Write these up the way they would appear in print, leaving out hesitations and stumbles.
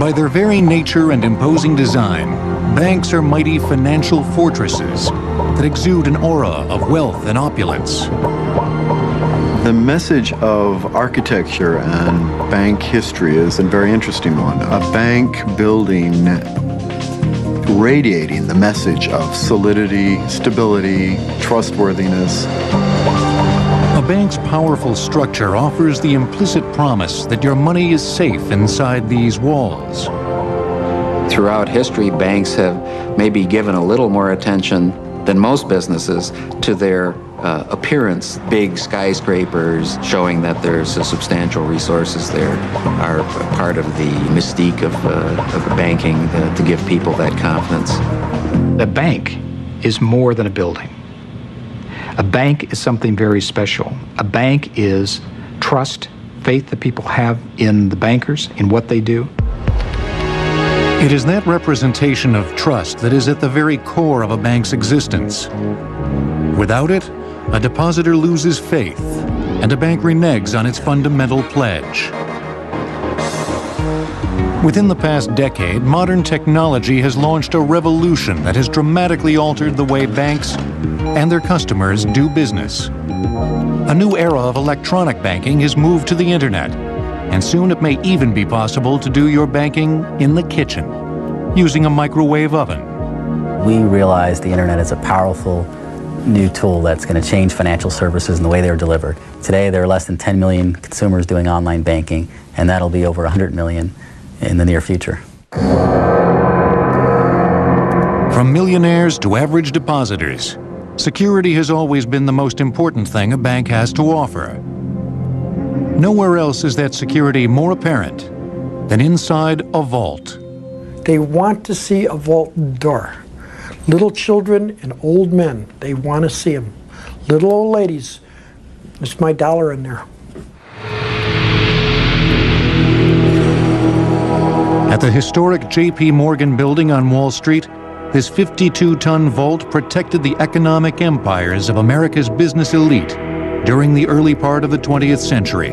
By their very nature and imposing design, banks are mighty financial fortresses that exude an aura of wealth and opulence. The message of architecture and bank history is a very interesting one. A bank building radiating the message of solidity, stability, trustworthiness. A bank's powerful structure offers the implicit promise that your money is safe inside these walls. Throughout history, banks have maybe given a little more attention than most businesses to their appearance. Big skyscrapers showing that there's substantial resources there are part of the mystique of banking to give people that confidence. A bank is more than a building. A bank is something very special. A bank is trust, faith that people have in the bankers, in what they do. It is that representation of trust that is at the very core of a bank's existence. Without it, a depositor loses faith, and a bank reneges on its fundamental pledge. Within the past decade, modern technology has launched a revolution that has dramatically altered the way banks and their customers do business. A new era of electronic banking has moved to the internet, and soon it may even be possible to do your banking in the kitchen, using a microwave oven. We realize the internet is a powerful new tool that's going to change financial services and the way they're delivered. Today, there are less than 10 million consumers doing online banking, and that'll be over 100 million in the near future. From millionaires to average depositors, security has always been the most important thing a bank has to offer. Nowhere else is that security more apparent than inside a vault. They want to see a vault door. Little children and old men, they want to see them. Little old ladies, there's my dollar in there. At the historic J.P. Morgan building on Wall Street, this 52-ton vault protected the economic empires of America's business elite during the early part of the 20th century.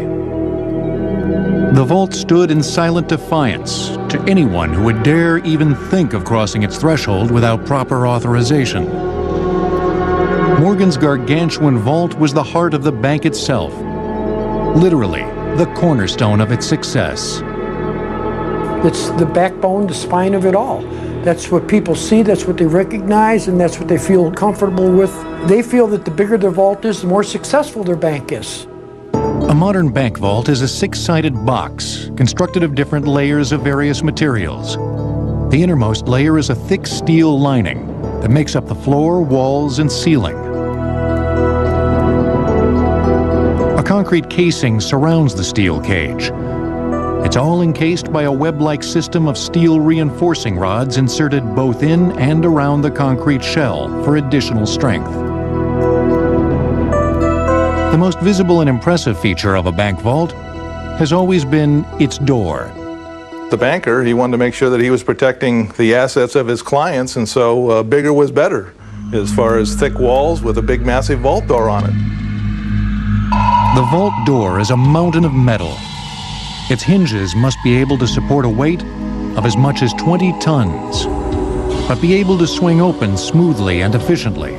The vault stood in silent defiance to anyone who would dare even think of crossing its threshold without proper authorization. Morgan's gargantuan vault was the heart of the bank itself, literally the cornerstone of its success. It's the backbone, the spine of it all. That's what people see, that's what they recognize, and that's what they feel comfortable with. They feel that the bigger their vault is, the more successful their bank is. A modern bank vault is a six-sided box constructed of different layers of various materials. The innermost layer is a thick steel lining that makes up the floor, walls, and ceiling. A concrete casing surrounds the steel cage. It's all encased by a web-like system of steel reinforcing rods inserted both in and around the concrete shell for additional strength. The most visible and impressive feature of a bank vault has always been its door. The banker, he wanted to make sure that he was protecting the assets of his clients, and so bigger was better as far as thick walls with a big massive vault door on it. The vault door is a mountain of metal. Its hinges must be able to support a weight of as much as 20 tons, but be able to swing open smoothly and efficiently.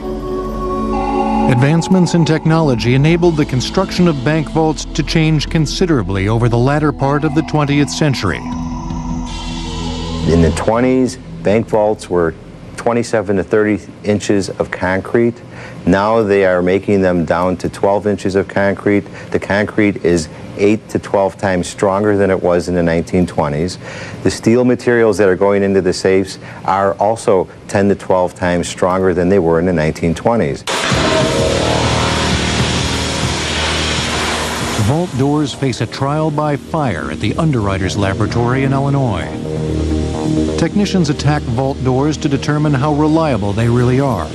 Advancements in technology enabled the construction of bank vaults to change considerably over the latter part of the 20th century. In the 20s, bank vaults were 27 to 30 inches of concrete. Now they are making them down to 12 inches of concrete. The concrete is 8 to 12 times stronger than it was in the 1920s. The steel materials that are going into the safes are also 10 to 12 times stronger than they were in the 1920s. Vault doors face a trial by fire at the Underwriters Laboratory in Illinois. Technicians attack vault doors to determine how reliable they really are.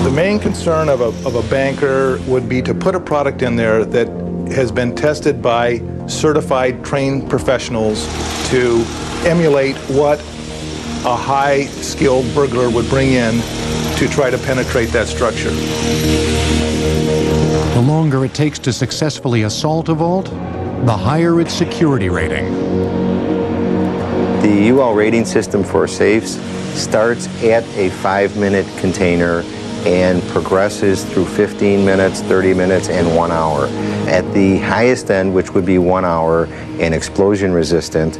The main concern of a banker would be to put a product in there that has been tested by certified, trained professionals to emulate what a high-skilled burglar would bring in to try to penetrate that structure. The longer it takes to successfully assault a vault, the higher its security rating. The UL rating system for safes starts at a 5-minute container and progresses through 15 minutes, 30 minutes, and 1 hour. At the highest end, which would be 1 hour and explosion resistant,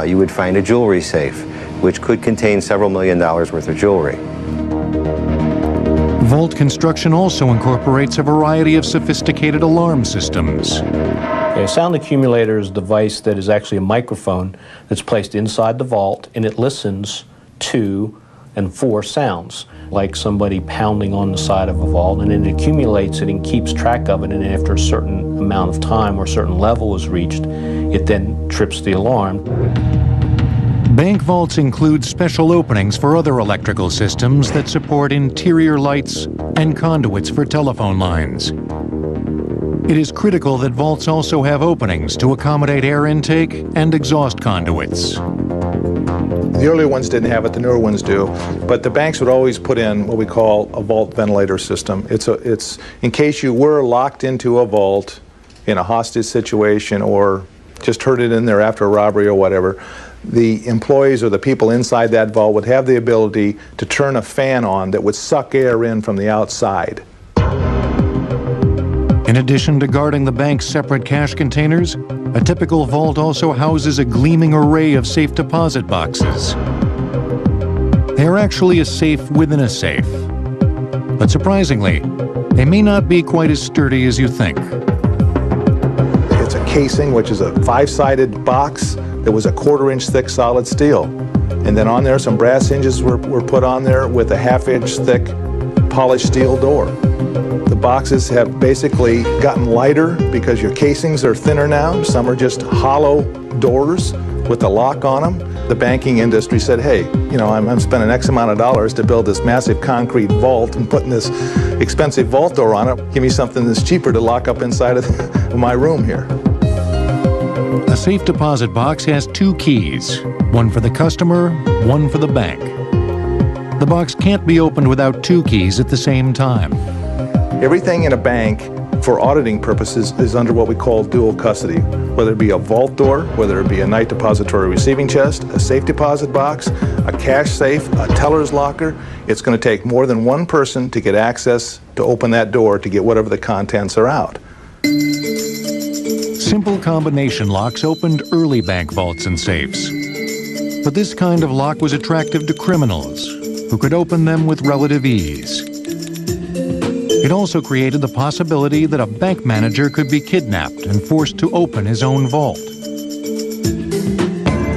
you would find a jewelry safe, which could contain several $1 million worth of jewelry. Vault construction also incorporates a variety of sophisticated alarm systems. A sound accumulator is a device that is actually a microphone that's placed inside the vault, and it listens to and for sounds, like somebody pounding on the side of a vault, and it accumulates it and keeps track of it, and after a certain amount of time or a certain level is reached, it then trips the alarm. Bank vaults include special openings for other electrical systems that support interior lights and conduits for telephone lines. It is critical that vaults also have openings to accommodate air intake and exhaust conduits. The earlier ones didn't have it, the newer ones do, but the banks would always put in what we call a vault ventilator system. It's in case you were locked into a vault in a hostage situation or just heard it in there after a robbery or whatever, the employees or the people inside that vault would have the ability to turn a fan on that would suck air in from the outside. In addition to guarding the bank's separate cash containers, a typical vault also houses a gleaming array of safe deposit boxes. They are actually a safe within a safe. But surprisingly, they may not be quite as sturdy as you think. It's a casing, which is a 5-sided box that was a 1/4-inch thick solid steel. And then on there, some brass hinges were put on there with a 1/2-inch thick polished steel door. The boxes have basically gotten lighter because your casings are thinner now. Some are just hollow doors with a lock on them. The banking industry said, hey, you know, I'm spending X amount of dollars to build this massive concrete vault and putting this expensive vault door on it. Give me something that's cheaper to lock up inside of my room here. A safe deposit box has 2 keys, one for the customer, one for the bank. The box can't be opened without 2 keys at the same time. Everything in a bank for auditing purposes is under what we call dual custody, whether it be a vault door, whether it be a night depository receiving chest, a safe deposit box, a cash safe, a teller's locker. It's going to take more than one person to get access to open that door to get whatever the contents are out. Simple combination locks opened early bank vaults and safes. But this kind of lock was attractive to criminals, who could open them with relative ease. It also created the possibility that a bank manager could be kidnapped and forced to open his own vault.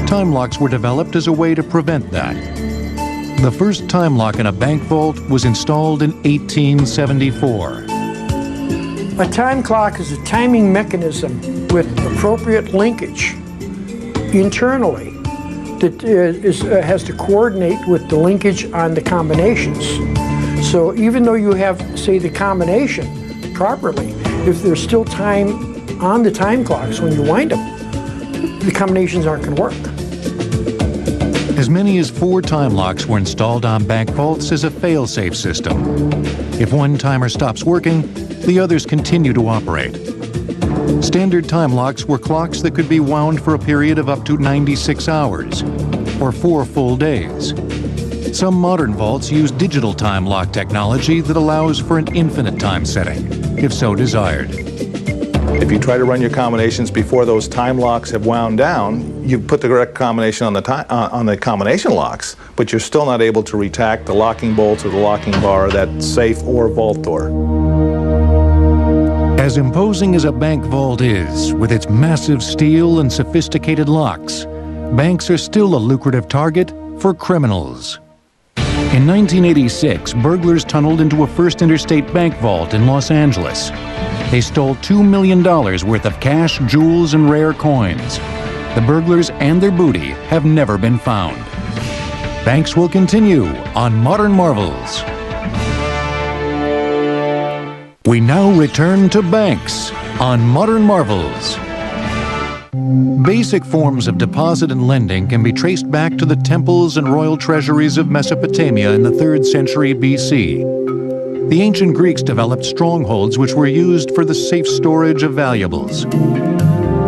Time locks were developed as a way to prevent that. The first time lock in a bank vault was installed in 1874. A time clock is a timing mechanism with appropriate linkage internally that has to coordinate with the linkage on the combinations. So even though you have, say, the combination properly, if there's still time on the time clocks when you wind them, the combinations aren't going to work. As many as 4 time locks were installed on bank vaults as a fail-safe system. If one timer stops working, the others continue to operate. Standard time locks were clocks that could be wound for a period of up to 96 hours, or 4 full days. Some modern vaults use digital time lock technology that allows for an infinite time setting, if so desired. If you try to run your combinations before those time locks have wound down, you put the correct combination on the combination locks, but you're still not able to retack the locking bolts or the locking bar of that safe or vault door. As imposing as a bank vault is, with its massive steel and sophisticated locks, banks are still a lucrative target for criminals. In 1986, burglars tunneled into a First Interstate bank vault in Los Angeles. They stole $2 million worth of cash, jewels, and rare coins. The burglars and their booty have never been found. Banks will continue on Modern Marvels. We now return to banks on Modern Marvels. Basic forms of deposit and lending can be traced back to the temples and royal treasuries of Mesopotamia in the 3rd century BC. The ancient Greeks developed strongholds which were used for the safe storage of valuables.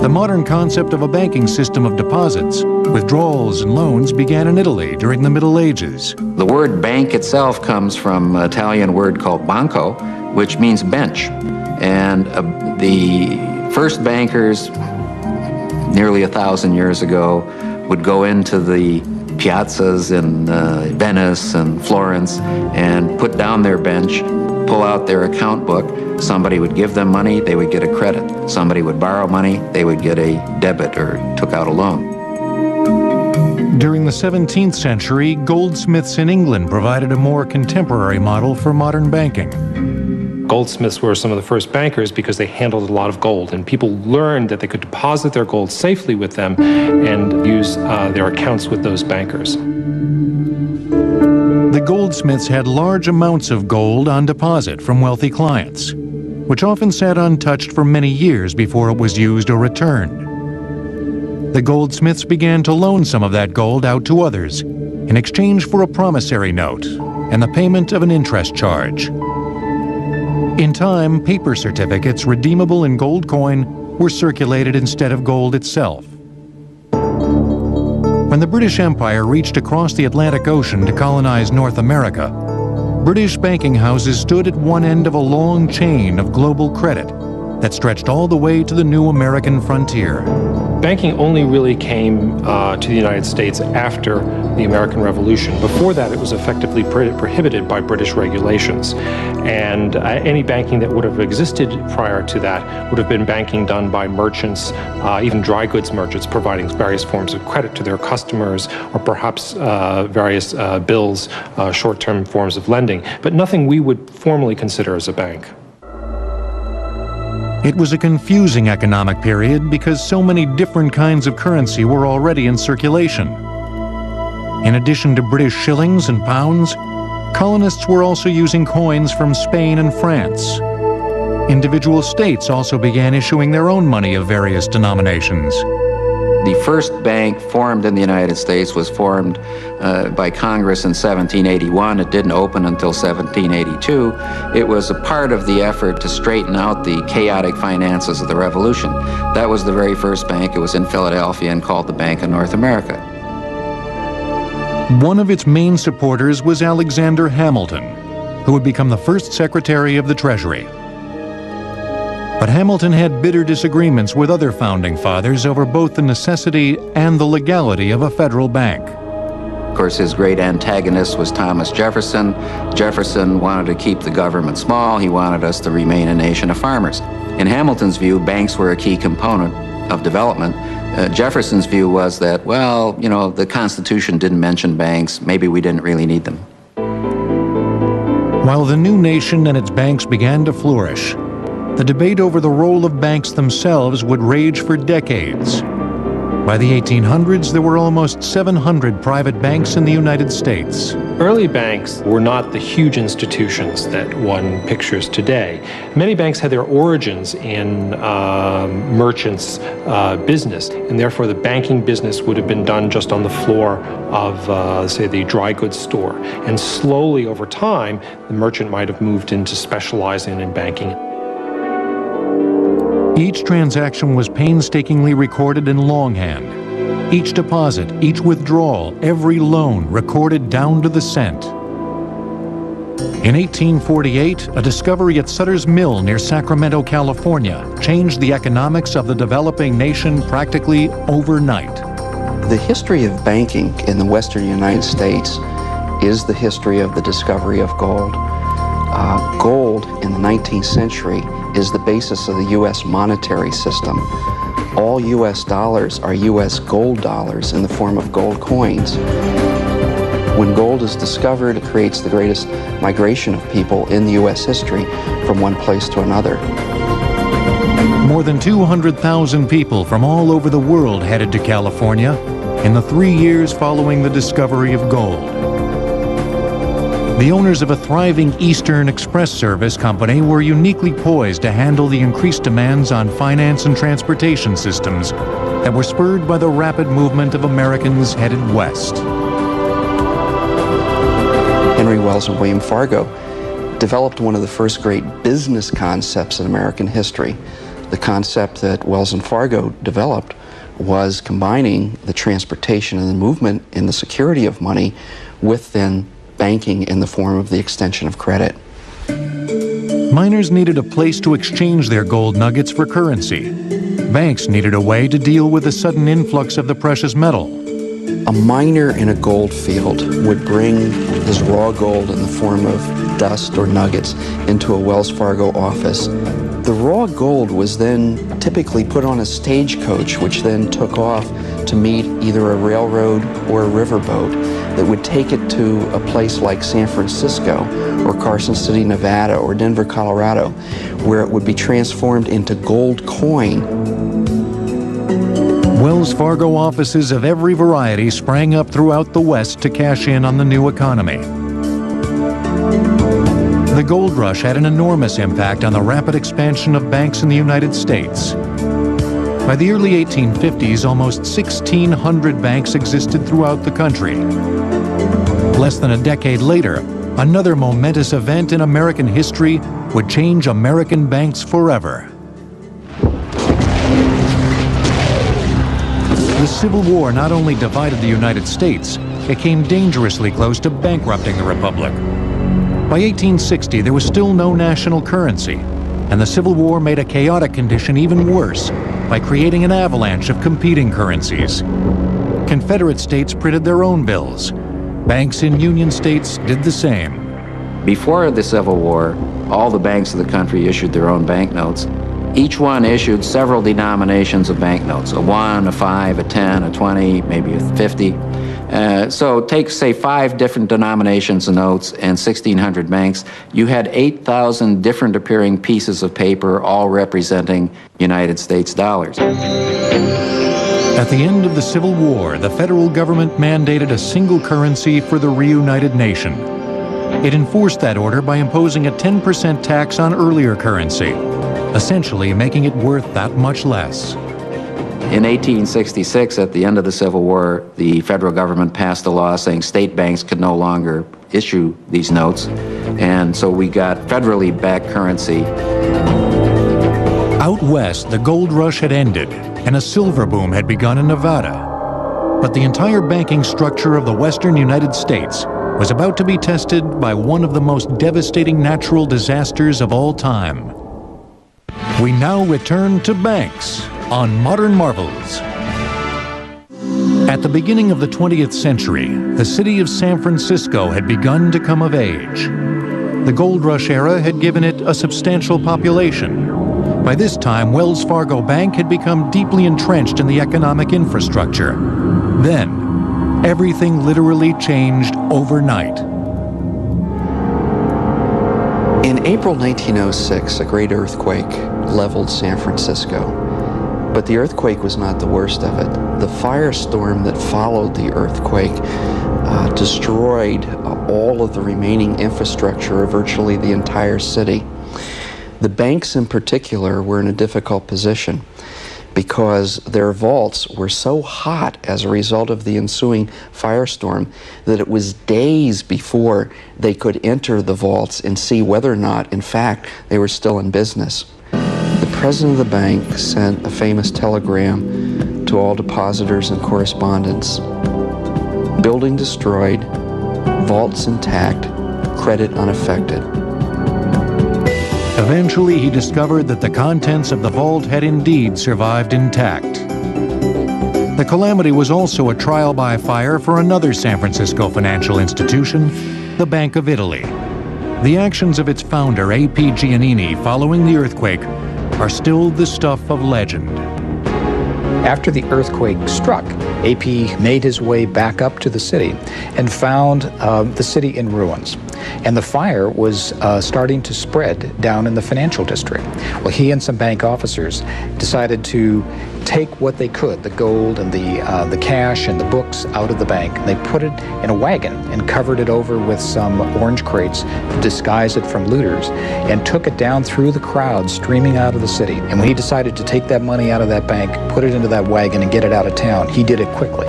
The modern concept of a banking system of deposits, withdrawals, and loans began in Italy during the Middle Ages. The word bank itself comes from an Italian word called banco, which means bench. And the first bankers, nearly 1,000 years ago, would go into the piazzas in Venice and Florence and put down their bench, pull out their account book. Somebody would give them money, they would get a credit. Somebody would borrow money, they would get a debit or took out a loan. During the 17th century, goldsmiths in England provided a more contemporary model for modern banking. Goldsmiths were some of the first bankers because they handled a lot of gold, and people learned that they could deposit their gold safely with them and use their accounts with those bankers. The goldsmiths had large amounts of gold on deposit from wealthy clients, which often sat untouched for many years before it was used or returned. The goldsmiths began to loan some of that gold out to others in exchange for a promissory note and the payment of an interest charge. In time, paper certificates redeemable in gold coin were circulated instead of gold itself. When the British Empire reached across the Atlantic Ocean to colonize North America, British banking houses stood at one end of a long chain of global credit that stretched all the way to the new American frontier. Banking only really came to the United States after the American Revolution. Before that, it was effectively prohibited by British regulations. And any banking that would have existed prior to that would have been banking done by merchants, even dry goods merchants, providing various forms of credit to their customers, or perhaps various bills, short-term forms of lending, but nothing we would formally consider as a bank. It was a confusing economic period because so many different kinds of currency were already in circulation. In addition to British shillings and pounds, colonists were also using coins from Spain and France. Individual states also began issuing their own money of various denominations. The first bank formed in the United States was formed by Congress in 1781. It didn't open until 1782. It was a part of the effort to straighten out the chaotic finances of the Revolution. That was the very first bank. It was in Philadelphia and called the Bank of North America. One of its main supporters was Alexander Hamilton, who would become the first Secretary of the Treasury. But Hamilton had bitter disagreements with other founding fathers over both the necessity and the legality of a federal bank. Of course, his great antagonist was Thomas Jefferson. Jefferson wanted to keep the government small. He wanted us to remain a nation of farmers. In Hamilton's view, banks were a key component of development. Jefferson's view was that, well, you know, the Constitution didn't mention banks. Maybe we didn't really need them. While the new nation and its banks began to flourish, the debate over the role of banks themselves would rage for decades. By the 1800s, there were almost 700 private banks in the United States. Early banks were not the huge institutions that one pictures today. Many banks had their origins in merchants' business, and therefore the banking business would have been done just on the floor of, say, the dry goods store. And slowly over time, the merchant might have moved into specializing in banking. Each transaction was painstakingly recorded in longhand. Each deposit, each withdrawal, every loan recorded down to the cent. In 1848, a discovery at Sutter's Mill near Sacramento, California, changed the economics of the developing nation practically overnight. The history of banking in the western United States is the history of the discovery of gold. Gold in the 19th century is the basis of the U.S. monetary system. All U.S. dollars are U.S. gold dollars in the form of gold coins. When gold is discovered, it creates the greatest migration of people in the U.S. history from one place to another. More than 200,000 people from all over the world headed to California in the 3 years following the discovery of gold. The owners of a thriving Eastern Express service company were uniquely poised to handle the increased demands on finance and transportation systems that were spurred by the rapid movement of Americans headed west. Henry Wells and William Fargo developed one of the first great business concepts in American history, The concept that Wells and Fargo developed was combining the transportation and the movement and the security of money with then banking in the form of the extension of credit. Miners needed a place to exchange their gold nuggets for currency. Banks needed a way to deal with the sudden influx of the precious metal. A miner in a gold field would bring his raw gold in the form of dust or nuggets into a Wells Fargo office. The raw gold was then typically put on a stagecoach, which then took off to meet either a railroad or a riverboat that would take it to a place like San Francisco or Carson City, Nevada, or Denver, Colorado, where it would be transformed into gold coin. Wells Fargo offices of every variety sprang up throughout the West to cash in on the new economy. The gold rush had an enormous impact on the rapid expansion of banks in the United States. By the early 1850s, almost 1,600 banks existed throughout the country. Less than a decade later, another momentous event in American history would change American banks forever. The Civil War not only divided the United States, it came dangerously close to bankrupting the Republic. By 1860, there was still no national currency, and the Civil War made a chaotic condition even worse by creating an avalanche of competing currencies. Confederate states printed their own bills. Banks in Union states did the same. Before the Civil War, all the banks of the country issued their own banknotes. Each one issued several denominations of banknotes, a 1, a 5, a 10, a 20, maybe a 50. So take, say, 5 different denominations of notes and 1,600 banks. You had 8,000 different appearing pieces of paper, all representing United States dollars. At the end of the Civil War, the federal government mandated a single currency for the reunited nation. It enforced that order by imposing a 10% tax on earlier currency, essentially making it worth that much less. In 1866, at the end of the Civil War, the federal government passed a law saying state banks could no longer issue these notes, and so we got federally backed currency. Out west, the gold rush had ended, and a silver boom had begun in Nevada. But the entire banking structure of the western United States was about to be tested by one of the most devastating natural disasters of all time. We now return to banks on Modern Marvels. At the beginning of the 20th century, the city of San Francisco had begun to come of age. The gold rush era had given it a substantial population. By this time, Wells Fargo Bank had become deeply entrenched in the economic infrastructure. Then, everything literally changed overnight. In April 1906, a great earthquake leveled San Francisco. But the earthquake was not the worst of it. The firestorm that followed the earthquake destroyed all of the remaining infrastructure of virtually the entire city. The banks in particular were in a difficult position because their vaults were so hot as a result of the ensuing firestorm that it was days before they could enter the vaults and see whether or not, in fact, they were still in business. The president of the bank sent a famous telegram to all depositors and correspondents. Building destroyed, vaults intact, credit unaffected. Eventually, he discovered that the contents of the vault had indeed survived intact. The calamity was also a trial by fire for another San Francisco financial institution, the Bank of Italy. The actions of its founder, A.P. Giannini, following the earthquake are still the stuff of legend. After the earthquake struck, AP made his way back up to the city and found the city in ruins. And the fire was starting to spread down in the financial district. Well, he and some bank officers decided to take what they could, the gold and the cash and the books, out of the bank. They put it in a wagon and covered it over with some orange crates to disguise it from looters, and took it down through the crowd streaming out of the city. And when he decided to take that money out of that bank, put it into that wagon and get it out of town, he did it quickly.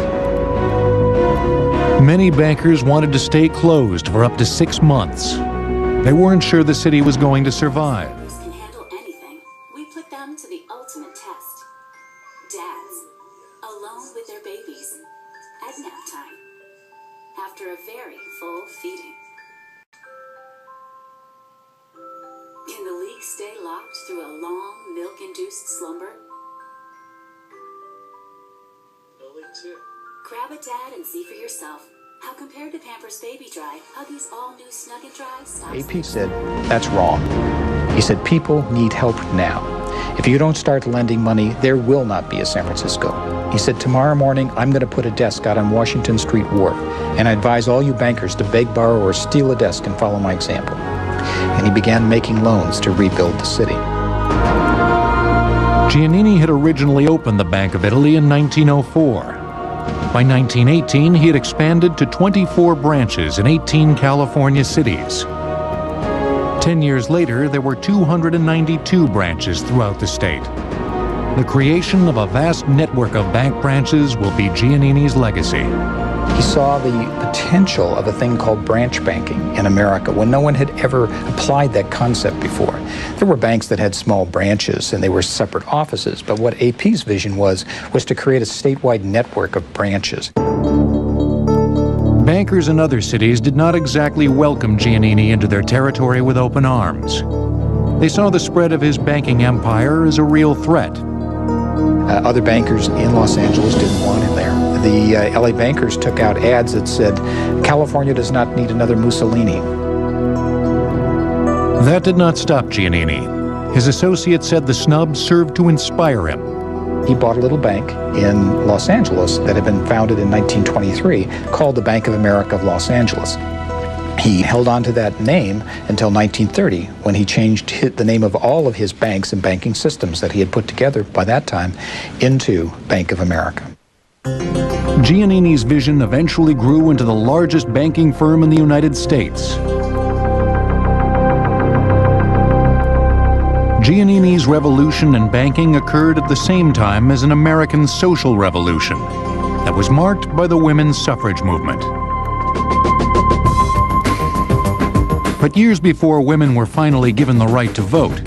Many bankers wanted to stay closed for up to 6 months. They weren't sure the city was going to survive. Can handle anything. We put them to the ultimate test. Dads, alone with their babies, at nap time, after a very full feeding. Can the leak stay locked through a long, milk-induced slumber? Grab a dad and see for yourself how, compared to Pampers Baby Dry, Huggies all-new Snug & Dry stops. AP said, that's wrong. He said, people need help now. If you don't start lending money, there will not be a San Francisco. He said, tomorrow morning, I'm going to put a desk out on Washington Street Wharf, and I advise all you bankers to beg, borrow, or steal a desk and follow my example. And he began making loans to rebuild the city. Giannini had originally opened the Bank of Italy in 1904. By 1918, he had expanded to 24 branches in 18 California cities. 10 years later, there were 292 branches throughout the state. The creation of a vast network of bank branches will be Giannini's legacy. He saw the potential of a thing called branch banking in America when no one had ever applied that concept before. There were banks that had small branches and they were separate offices, but what AP's vision was to create a statewide network of branches. Bankers in other cities did not exactly welcome Giannini into their territory with open arms. They saw the spread of his banking empire as a real threat. Other bankers in Los Angeles didn't want him there. The LA bankers took out ads that said, California does not need another Mussolini. That did not stop Giannini. His associates said the snub served to inspire him. He bought a little bank in Los Angeles that had been founded in 1923 called the Bank of America of Los Angeles. He held on to that name until 1930, when he changed the name of all of his banks and banking systems that he had put together by that time into Bank of America. Giannini's vision eventually grew into the largest banking firm in the United States. Giannini's revolution in banking occurred at the same time as an American social revolution that was marked by the women's suffrage movement. But years before women were finally given the right to vote,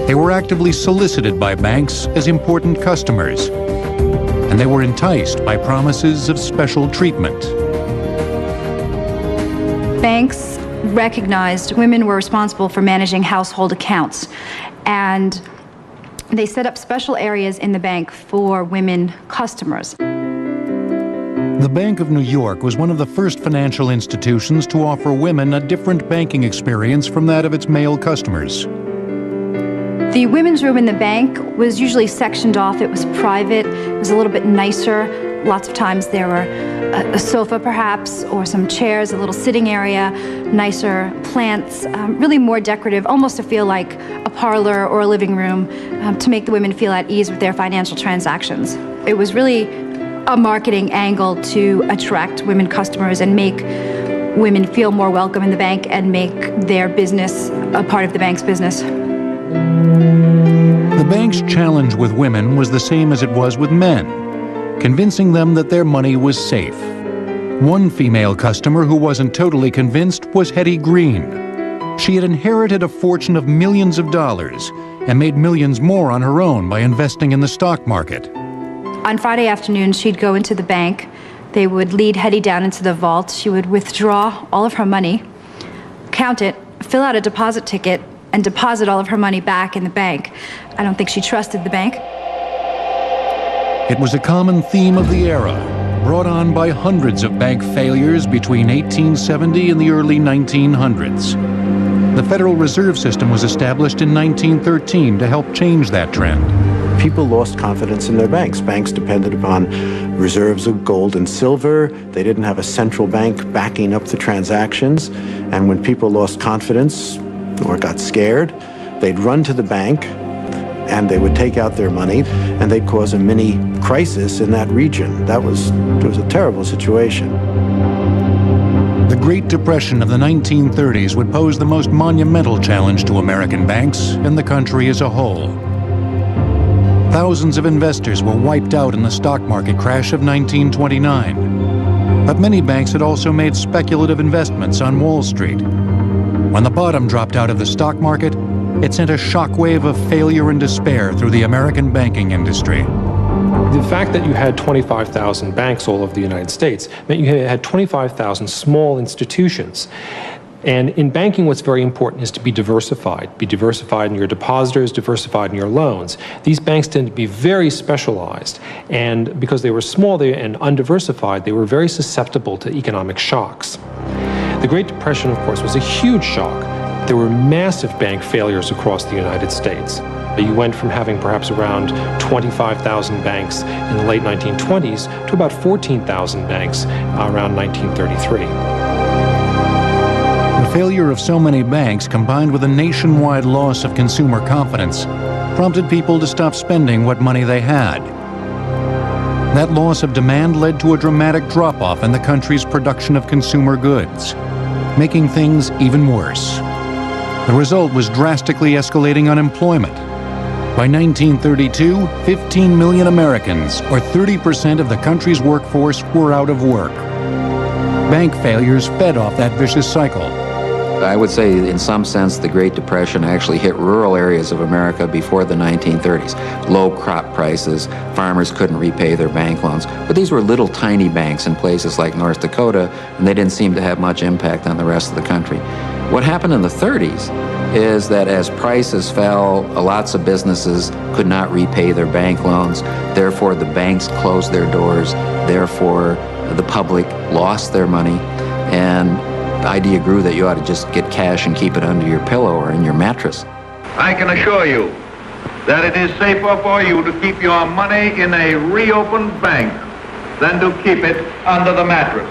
they were actively solicited by banks as important customers, and they were enticed by promises of special treatment. Banks recognized women were responsible for managing household accounts, and they set up special areas in the bank for women customers. The Bank of New York was one of the first financial institutions to offer women a different banking experience from that of its male customers. The women's room in the bank was usually sectioned off. It was private. It was a little bit nicer. Lots of times there were a sofa perhaps, or some chairs, a little sitting area, nicer plants, really more decorative, almost to feel like a parlor or a living room, to make the women feel at ease with their financial transactions. It was really a marketing angle to attract women customers and make women feel more welcome in the bank and make their business a part of the bank's business. The bank's challenge with women was the same as it was with men, convincing them that their money was safe. One female customer who wasn't totally convinced was Hetty Green. She had inherited a fortune of millions of dollars and made millions more on her own by investing in the stock market. On Friday afternoons, she'd go into the bank. They would lead Hetty down into the vault. She would withdraw all of her money, count it, fill out a deposit ticket, and deposit all of her money back in the bank. I don't think she trusted the bank. It was a common theme of the era, brought on by hundreds of bank failures between 1870 and the early 1900s. The Federal Reserve System was established in 1913 to help change that trend. People lost confidence in their banks. Banks depended upon reserves of gold and silver. They didn't have a central bank backing up the transactions. And when people lost confidence or got scared, they'd run to the bank and they would take out their money and they'd cause a mini crisis in that region. It was a terrible situation. The Great Depression of the 1930s would pose the most monumental challenge to American banks and the country as a whole. Thousands of investors were wiped out in the stock market crash of 1929. But many banks had also made speculative investments on Wall Street. When the bottom dropped out of the stock market, It sent a shockwave of failure and despair through the American banking industry. The fact that you had 25,000 banks all over the United States meant you had 25,000 small institutions. And in banking, what's very important is to be diversified. Be diversified in your depositors, diversified in your loans. These banks tend to be very specialized. And because they were small and undiversified, they were very susceptible to economic shocks. The Great Depression, of course, was a huge shock. There were massive bank failures across the United States. You went from having perhaps around 25,000 banks in the late 1920s to about 14,000 banks around 1933. The failure of so many banks, combined with a nationwide loss of consumer confidence, prompted people to stop spending what money they had. That loss of demand led to a dramatic drop-off in the country's production of consumer goods, making things even worse. The result was drastically escalating unemployment. By 1932, 15 million Americans, or 30% of the country's workforce, were out of work. Bank failures fed off that vicious cycle. I would say, in some sense, the Great Depression actually hit rural areas of America before the 1930s. Low crop prices, farmers couldn't repay their bank loans. But these were little tiny banks in places like North Dakota, and they didn't seem to have much impact on the rest of the country. What happened in the 30s is that as prices fell, lots of businesses could not repay their bank loans. Therefore, the banks closed their doors. Therefore, the public lost their money. And the idea grew that you ought to just get cash and keep it under your pillow or in your mattress. I can assure you that it is safer for you to keep your money in a reopened bank than to keep it under the mattress.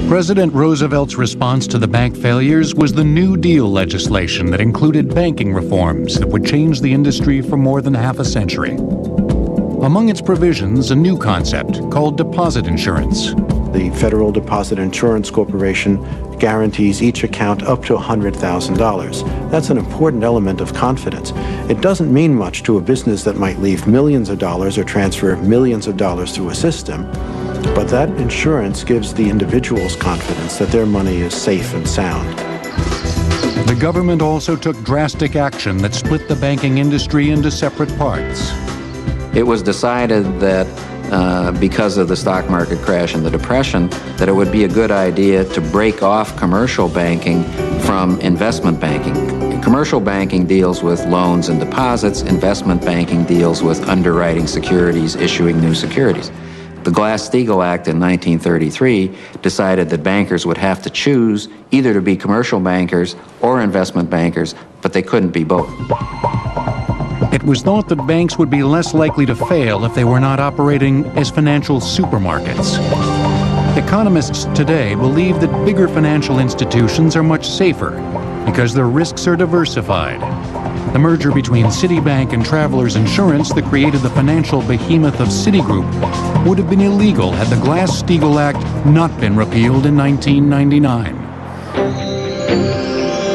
President Roosevelt's response to the bank failures was the New Deal legislation that included banking reforms that would change the industry for more than half a century. Among its provisions, a new concept called deposit insurance. The Federal Deposit Insurance Corporation guarantees each account up to $100,000. That's an important element of confidence. It doesn't mean much to a business that might leave millions of dollars or transfer millions of dollars through a system, but that insurance gives the individuals confidence that their money is safe and sound. The government also took drastic action that split the banking industry into separate parts. It was decided that because of the stock market crash and the Depression, that it would be a good idea to break off commercial banking from investment banking. Commercial banking deals with loans and deposits. Investment banking deals with underwriting securities, issuing new securities. The Glass-Steagall Act in 1933 decided that bankers would have to choose either to be commercial bankers or investment bankers, but they couldn't be both. It was thought that banks would be less likely to fail if they were not operating as financial supermarkets. Economists today believe that bigger financial institutions are much safer because their risks are diversified. The merger between Citibank and Travelers Insurance that created the financial behemoth of Citigroup would have been illegal had the Glass-Steagall Act not been repealed in 1999.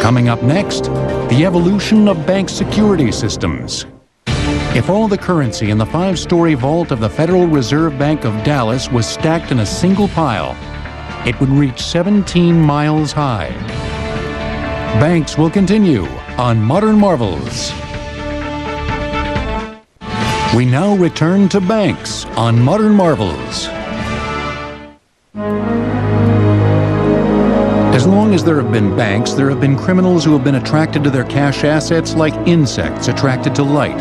Coming up next, the evolution of bank security systems. If all the currency in the 5-story vault of the Federal Reserve Bank of Dallas was stacked in a single pile, it would reach 17 miles high. Banks will continue on Modern Marvels. We now return to banks on Modern Marvels. As long as there have been banks, there have been criminals who have been attracted to their cash assets like insects attracted to light.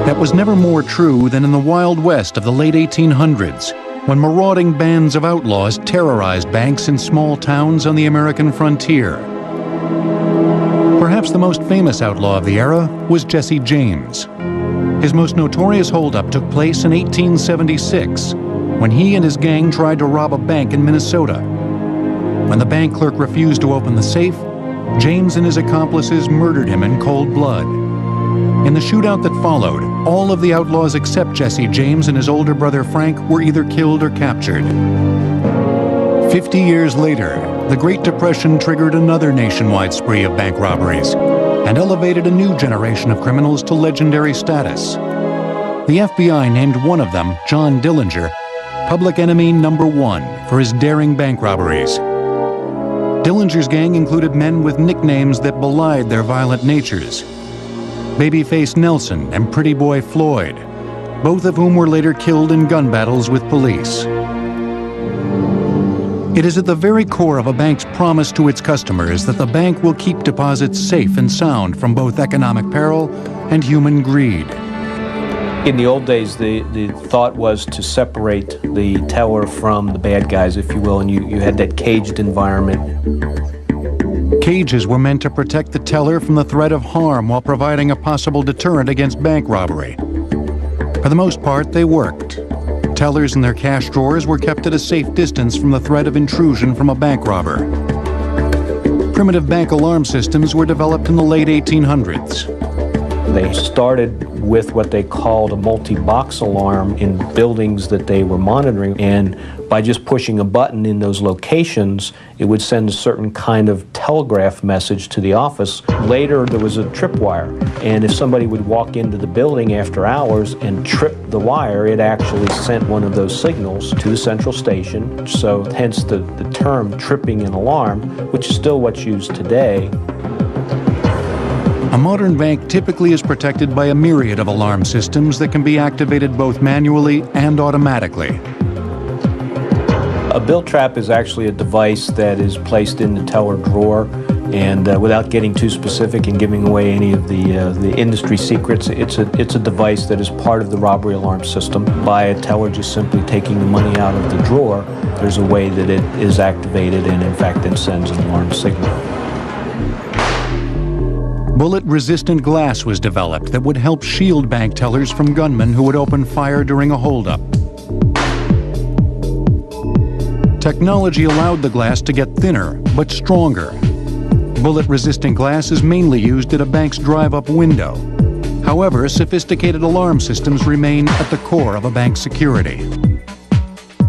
That was never more true than in the Wild West of the late 1800s, when marauding bands of outlaws terrorized banks in small towns on the American frontier. Perhaps the most famous outlaw of the era was Jesse James. His most notorious holdup took place in 1876, when he and his gang tried to rob a bank in Minnesota. When the bank clerk refused to open the safe, James and his accomplices murdered him in cold blood. In the shootout that followed, all of the outlaws except Jesse James and his older brother Frank were either killed or captured. 50 years later, the Great Depression triggered another nationwide spree of bank robberies and elevated a new generation of criminals to legendary status. The FBI named one of them, John Dillinger, public enemy #1 for his daring bank robberies. Dillinger's gang included men with nicknames that belied their violent natures. Babyface Nelson and Pretty Boy Floyd, both of whom were later killed in gun battles with police. It is at the very core of a bank's promise to its customers that the bank will keep deposits safe and sound from both economic peril and human greed. In the old days, the thought was to separate the teller from the bad guys, if you will, and you had that caged environment. Cages were meant to protect the teller from the threat of harm while providing a possible deterrent against bank robbery. For the most part, they worked. Tellers and their cash drawers were kept at a safe distance from the threat of intrusion from a bank robber. Primitive bank alarm systems were developed in the late 1800s. They started with what they called a multi-box alarm in buildings that they were monitoring, and by just pushing a button in those locations, it would send a certain kind of telegraph message to the office. Later, there was a tripwire, and if somebody would walk into the building after hours and trip the wire, it actually sent one of those signals to the central station. So hence the term tripping an alarm, which is still what's used today. A modern bank typically is protected by a myriad of alarm systems that can be activated both manually and automatically. A bill trap is actually a device that is placed in the teller drawer, and without getting too specific and giving away any of the industry secrets, it's a device that is part of the robbery alarm system. By a teller just simply taking the money out of the drawer, there's a way that it is activated and in fact then sends an alarm signal. Bullet-resistant glass was developed that would help shield bank tellers from gunmen who would open fire during a holdup. Technology allowed the glass to get thinner, but stronger. Bullet-resistant glass is mainly used at a bank's drive-up window. However, sophisticated alarm systems remain at the core of a bank's security.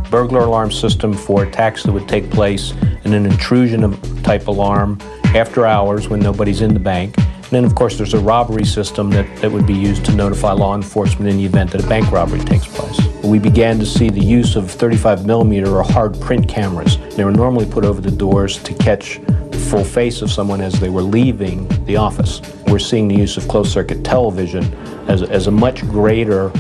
Burglar alarm system for attacks that would take place in an intrusion type alarm after hours when nobody's in the bank. And then, of course, there's a robbery system that would be used to notify law enforcement in the event that a bank robbery takes place. We began to see the use of 35mm or hard print cameras. They were normally put over the doors to catch the full face of someone as they were leaving the office. We're seeing the use of closed-circuit television as a much greater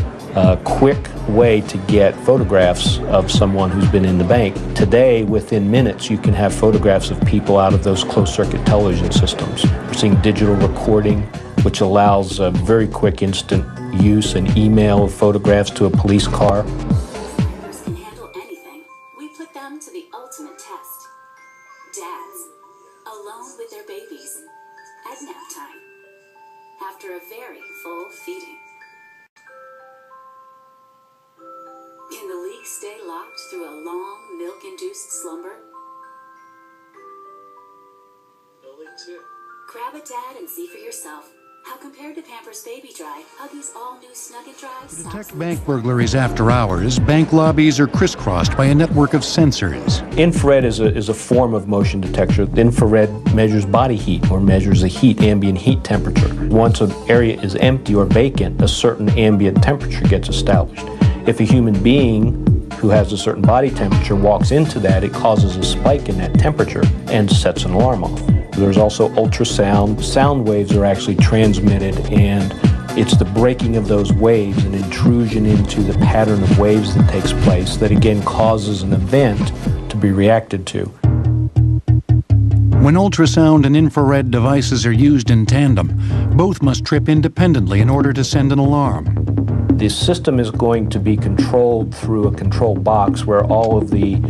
quick way to get photographs of someone who's been in the bank. Today, within minutes, you can have photographs of people out of those closed-circuit television systems. We're seeing digital recording, which allows very quick, instant use and email of photographs to a police car. Mothers can handle anything. We put them to the ultimate test. Dads, alone with their babies, at nap time, after a very full feeding. Can the leak stay locked through a long, milk-induced slumber? No leaks here. Grab a dad and see for yourself how, compared to Pampers Baby Dry, Huggies all-new Snug & Dry To detect bank burglaries after hours, bank lobbies are crisscrossed by a network of sensors. Infrared is a form of motion detection. Infrared measures body heat or measures the heat, ambient heat temperature. Once an area is empty or vacant, a certain ambient temperature gets established. If a human being who has a certain body temperature walks into that, it causes a spike in that temperature and sets an alarm off. There's also ultrasound. Sound waves are actually transmitted, and it's the breaking of those waves, an intrusion into the pattern of waves that takes place that again causes an event to be reacted to. When ultrasound and infrared devices are used in tandem, both must trip independently in order to send an alarm. The system is going to be controlled through a control box where all of the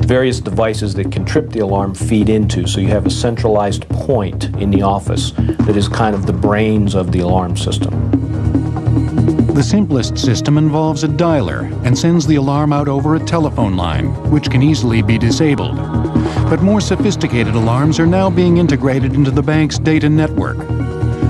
various devices that can trip the alarm feed into. So you have a centralized point in the office that is kind of the brains of the alarm system. The simplest system involves a dialer and sends the alarm out over a telephone line, which can easily be disabled. But more sophisticated alarms are now being integrated into the bank's data network.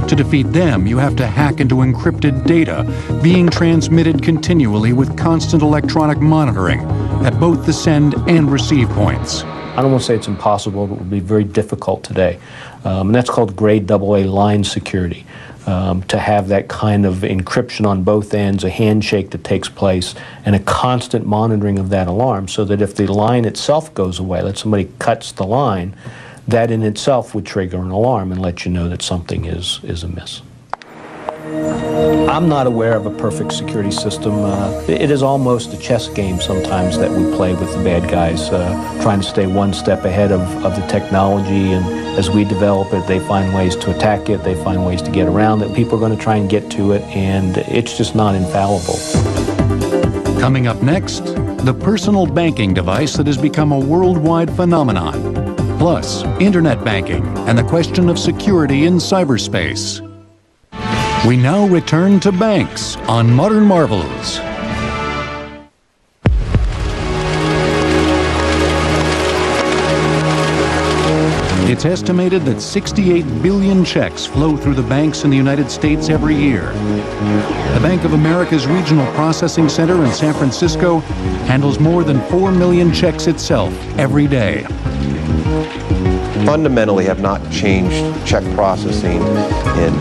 To defeat them, you have to hack into encrypted data being transmitted continually with constant electronic monitoring at both the send and receive points. I don't want to say it's impossible, but it would be very difficult today. And that's called grade AA line security. to have that kind of encryption on both ends, a handshake that takes place, and a constant monitoring of that alarm, so that if the line itself goes away, let somebody cuts the line, that in itself would trigger an alarm and let you know that something is amiss. I'm not aware of a perfect security system. It is almost a chess game sometimes that we play with the bad guys, trying to stay one step ahead of the technology, and as we develop it, they find ways to attack it, they find ways to get around it. People are going to try and get to it, and it's just not infallible. Coming up next, the personal banking device that has become a worldwide phenomenon. Plus, internet banking and the question of security in cyberspace. We now return to banks on Modern Marvels. It's estimated that 68 billion checks flow through the banks in the United States every year. The Bank of America's Regional Processing Center in San Francisco handles more than 4 million checks itself every day. Fundamentally have not changed check processing in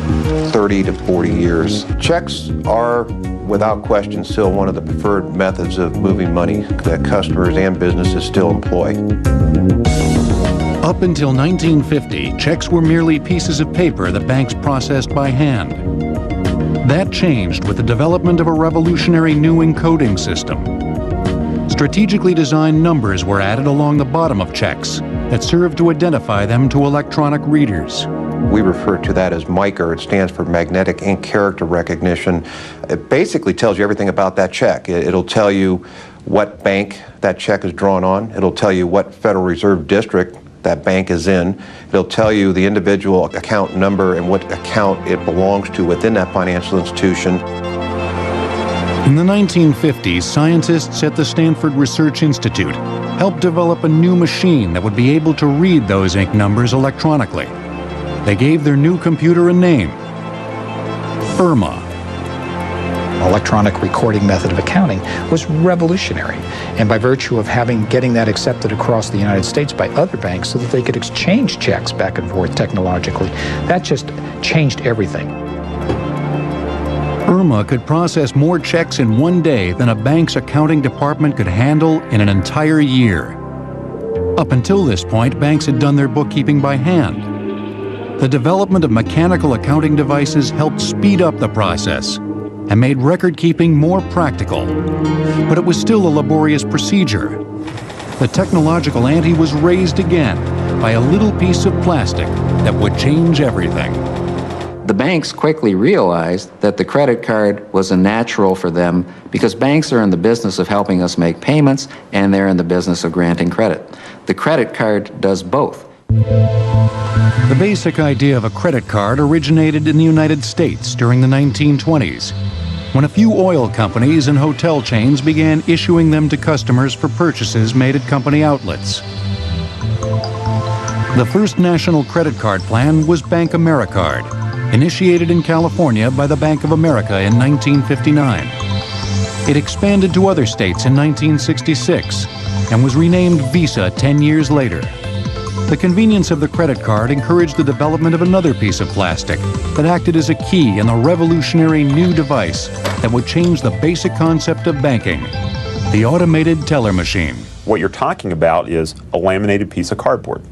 30 to 40 years. Checks are, without question, still one of the preferred methods of moving money that customers and businesses still employ. Up until 1950, checks were merely pieces of paper that banks processed by hand. That changed with the development of a revolutionary new encoding system. Strategically designed numbers were added along the bottom of checks that served to identify them to electronic readers. We refer to that as MICR. It stands for Magnetic Ink Character Recognition. It basically tells you everything about that check. It'll tell you what bank that check is drawn on. It'll tell you what Federal Reserve District that bank is in. It'll tell you the individual account number and what account it belongs to within that financial institution. In the 1950s, scientists at the Stanford Research Institute helped develop a new machine that would be able to read those ink numbers electronically. They gave their new computer a name, IRMA. Electronic recording method of accounting was revolutionary, and by virtue of getting that accepted across the United States by other banks so that they could exchange checks back and forth technologically, that just changed everything. IRMA could process more checks in one day than a bank's accounting department could handle in an entire year. Up until this point, banks had done their bookkeeping by hand. The development of mechanical accounting devices helped speed up the process and made record-keeping more practical. But it was still a laborious procedure. The technological ante was raised again by a little piece of plastic that would change everything. The banks quickly realized that the credit card was a natural for them because banks are in the business of helping us make payments and they're in the business of granting credit. The credit card does both. The basic idea of a credit card originated in the United States during the 1920s, when a few oil companies and hotel chains began issuing them to customers for purchases made at company outlets. The first national credit card plan was Bank AmeriCard, initiated in California by the Bank of America in 1959. It expanded to other states in 1966 and was renamed Visa 10 years later. The convenience of the credit card encouraged the development of another piece of plastic that acted as a key in the revolutionary new device that would change the basic concept of banking, the automated teller machine. What you're talking about is a laminated piece of cardboard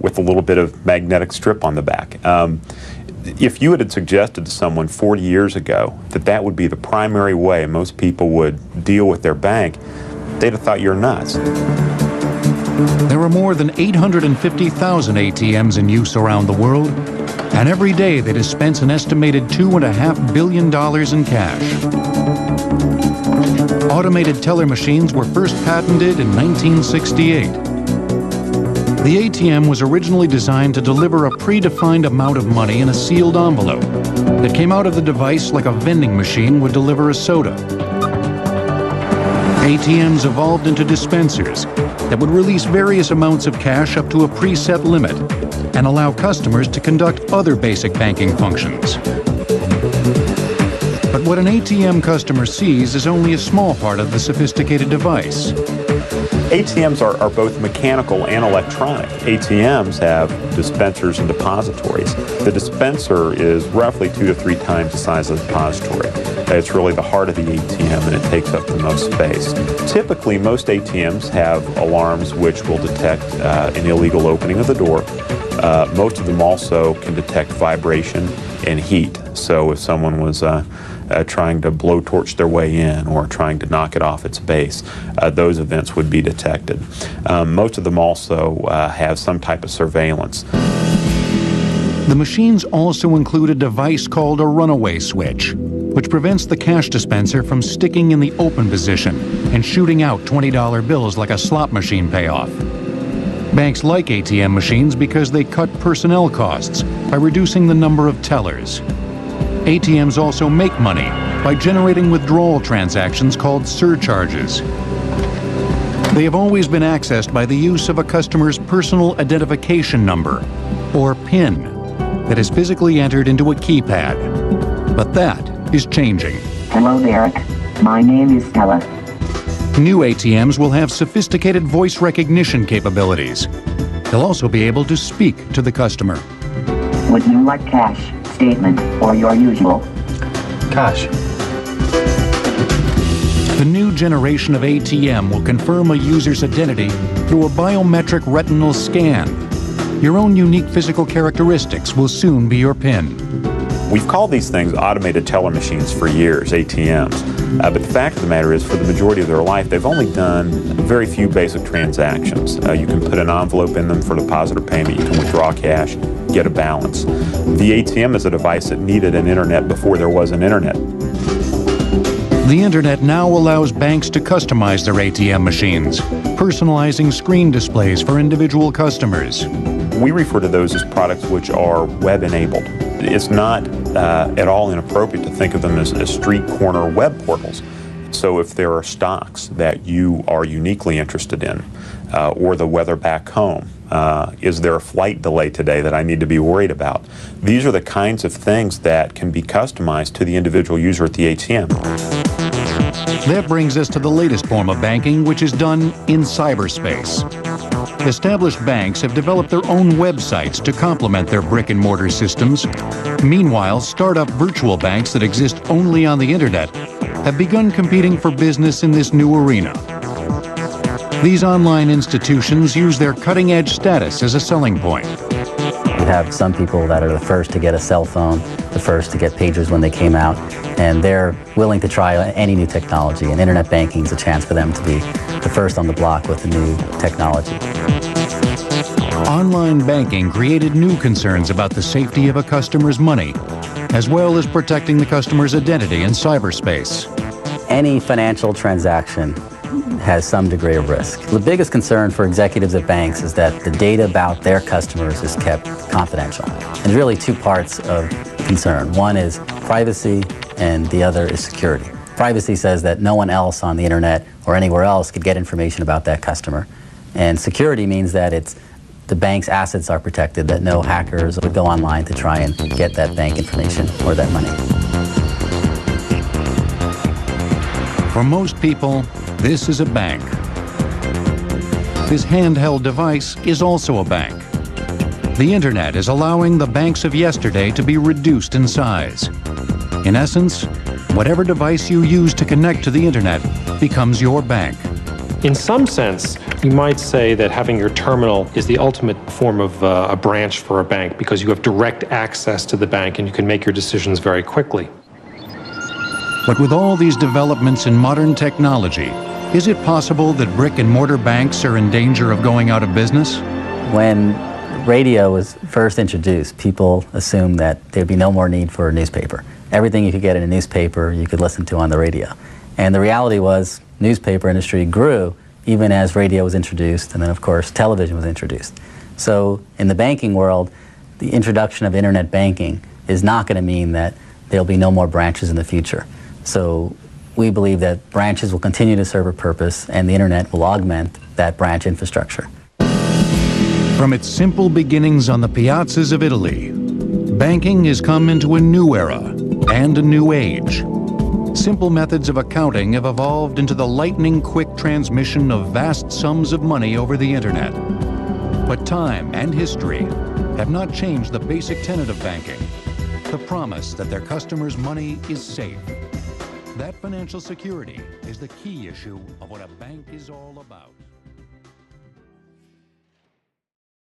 with a little bit of magnetic strip on the back. If you had suggested to someone 40 years ago that that would be the primary way most people would deal with their bank, they'd have thought you're nuts. There are more than 850,000 ATMs in use around the world, and every day they dispense an estimated $2.5 billion in cash. Automated teller machines were first patented in 1968. The ATM was originally designed to deliver a predefined amount of money in a sealed envelope that came out of the device like a vending machine would deliver a soda. ATMs evolved into dispensers that would release various amounts of cash up to a preset limit and allow customers to conduct other basic banking functions. But what an ATM customer sees is only a small part of the sophisticated device. ATMs are both mechanical and electronic. ATMs have dispensers and depositories. The dispenser is roughly 2 to 3 times the size of the depository. It's really the heart of the ATM, and it takes up the most space. Typically, most ATMs have alarms which will detect an illegal opening of the door. Most of them also can detect vibration and heat. So if someone was trying to blowtorch their way in or trying to knock it off its base, those events would be detected. Most of them also have some type of surveillance. The machines also include a device called a runaway switch, which prevents the cash dispenser from sticking in the open position and shooting out $20 bills like a slot machine payoff. Banks like ATM machines because they cut personnel costs by reducing the number of tellers. ATMs also make money by generating withdrawal transactions called surcharges. They have always been accessed by the use of a customer's personal identification number, or PIN, that is physically entered into a keypad. But that is changing. Hello, Derek. My name is Stella. New ATMs will have sophisticated voice recognition capabilities. They'll also be able to speak to the customer. Would you like cash, statement, or your usual? Cash. The new generation of ATM will confirm a user's identity through a biometric retinal scan. Your own unique physical characteristics will soon be your PIN. We've called these things automated teller machines for years, ATMs. But the fact of the matter is, for the majority of their life, they've only done very few basic transactions. You can put an envelope in them for deposit or payment. You can withdraw cash, get a balance. The ATM is a device that needed an internet before there was an internet. The internet now allows banks to customize their ATM machines, personalizing screen displays for individual customers. We refer to those as products which are web-enabled. It's not at all inappropriate to think of them as street corner web portals. So if there are stocks that you are uniquely interested in, or the weather back home, is there a flight delay today that I need to be worried about? These are the kinds of things that can be customized to the individual user at the ATM. That brings us to the latest form of banking, which is done in cyberspace. Established banks have developed their own websites to complement their brick-and-mortar systems. Meanwhile, startup virtual banks that exist only on the internet have begun competing for business in this new arena. These online institutions use their cutting-edge status as a selling point. You have some people that are the first to get a cell phone, the first to get pagers when they came out, and they're willing to try any new technology, and internet banking is a chance for them to be the first on the block with the new technology. Online banking created new concerns about the safety of a customer's money, as well as protecting the customer's identity in cyberspace. Any financial transaction has some degree of risk. The biggest concern for executives at banks is that the data about their customers is kept confidential. And there's really two parts of concern. One is privacy, and the other is security. Privacy says that no one else on the internet or anywhere else could get information about that customer. And security means that the bank's assets are protected, that no hackers would go online to try and get that bank information or that money. For most people, this is a bank. This handheld device is also a bank. The internet is allowing the banks of yesterday to be reduced in size. In essence, whatever device you use to connect to the internet becomes your bank. In some sense, you might say that having your terminal is the ultimate form of a branch for a bank, because you have direct access to the bank and you can make your decisions very quickly. But with all these developments in modern technology, is it possible that brick-and-mortar banks are in danger of going out of business? When radio was first introduced, people assumed that there'd be no more need for a newspaper. Everything you could get in a newspaper, you could listen to on the radio. And the reality was, newspaper industry grew even as radio was introduced, and then of course television was introduced. So in the banking world, the introduction of internet banking is not going to mean that there'll be no more branches in the future. So we believe that branches will continue to serve a purpose, and the internet will augment that branch infrastructure. From its simple beginnings on the piazzas of Italy, banking has come into a new era and a new age. Simple methods of accounting have evolved into the lightning-quick transmission of vast sums of money over the internet. But time and history have not changed the basic tenet of banking, the promise that their customers' money is safe. That financial security is the key issue of what a bank is all about.